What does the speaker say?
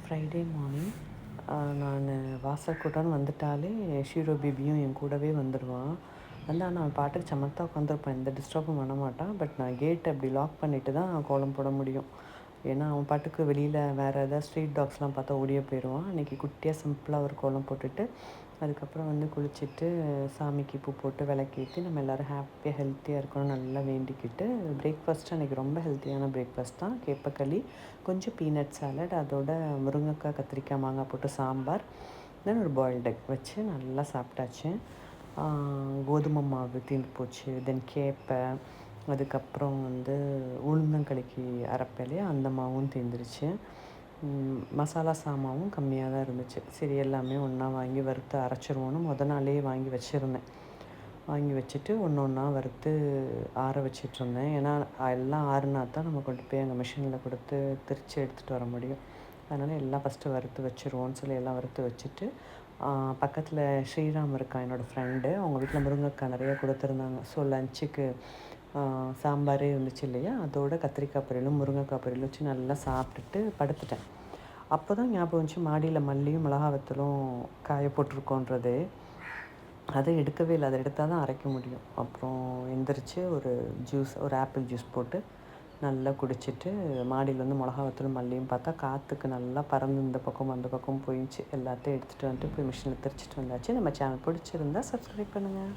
Friday morning நான் வாசல் கூட்டம்னு வந்துட்டாலே ஷீரோ பேபியும் என் கூடவே வந்துடுவான். வந்தால் நான் பாட்டுக்கு சமத்தாக உட்காந்துருப்பேன், எந்த டிஸ்டர்பும் பண்ண மாட்டான். பட் நான் கேட்டை அப்படி லாக் பண்ணிவிட்டு தான் கோலம் போட முடியும். ஏன்னா அவன் பாட்டுக்கு வெளியில் வேறு ஏதாவது ஸ்ட்ரீட் டாக்ஸ்லாம் பார்த்தா ஓடியே போயிடுவான். அன்றைக்கி குட்டியாக சிம்பிளாக ஒரு கோலம் போட்டுட்டு அதுக்கப்புறம் வந்து குளிச்சுட்டு சாமிக்கு பூ போட்டு விளக்கேற்றி நம்ம எல்லோரும் ஹாப்பியாக ஹெல்த்தியாக இருக்கணும் நல்லா வேண்டிக்கிட்டு பிரேக்ஃபாஸ்ட்டு அன்றைக்கி ரொம்ப ஹெல்த்தியான பிரேக்ஃபாஸ்ட் தான். கேப்பக்களி, கொஞ்சம் பீனட் சாலட், அதோட முருங்கைக்காய் கத்திரிக்காய் மாங்காய் போட்டு சாம்பார், தென் ஒரு பாயில்டு எக் வச்சு நல்லா சாப்பிட்டாச்சு. கோதுமை மாவு தீர்ந்து போச்சு, தென் கேப்பை, அதுக்கப்புறம் வந்து உளுந்தங்களிக்கு அரைப்பேன் இல்லையா, அந்த மாவும் தீர்ந்துருச்சு. மசாலா சாமாவும் கம்மியாக தான் இருந்துச்சு. சரி எல்லாமே ஒன்றா வாங்கி வறுத்து அரைச்சிருவோன்னு நாளே வாங்கி வச்சுருந்தேன். வாங்கி வச்சுட்டு ஒன்று ஒன்றா வறுத்து ஆற வச்சிட்ருந்தேன். ஏன்னா எல்லாம் ஆறுனா தான் நம்ம கொண்டு போய் அங்கே மிஷினில் கொடுத்து திரித்து எடுத்துகிட்டு வர முடியும். அதனால் எல்லாம் ஃபஸ்ட்டு வறுத்து வச்சுருவோன்னு சொல்லி எல்லாம் வறுத்து வச்சுட்டு பக்கத்தில் ஸ்ரீராம் இருக்கான் என்னோடய ஃப்ரெண்டு. அவங்க வீட்டில் முருங்கைக்காய் நிறையா கொடுத்துருந்தாங்க. ஸோ லஞ்சுக்கு சாம்பாரே இருந்துச்சு இல்லையா, அதோட கத்திரிக்காய் பொரியலும் முருங்கைக்காய் பொரியலும் வச்சு நல்லா சாப்பிட்டுட்டு படுத்துட்டேன். அப்போ தான் ஞாபகம் வந்துச்சு மாடியில் மல்லியும் மிளகா வத்தலும் காய போட்டிருக்கோன்றது. அதை எடுக்கவே இல்லை, அதை எடுத்தால் தான் அரைக்க முடியும். அப்புறம் எந்திரிச்சு ஒரு ஆப்பிள் ஜூஸ் போட்டு நல்லா குடிச்சிட்டு மாடியில் வந்து மிளகா வத்தலும் மல்லியும் பார்த்தா காற்றுக்கு நல்லா பறந்து இந்த பக்கம் அந்த பக்கம் போயிடுச்சு. எல்லாத்தையும் எடுத்துகிட்டு வந்துட்டு போய் மிஷினில் திரிச்சிட்டு வந்தாச்சு. நம்ம சேனல் பிடிச்சிருந்தா சப்ஸ்கிரைப் பண்ணுங்கள்.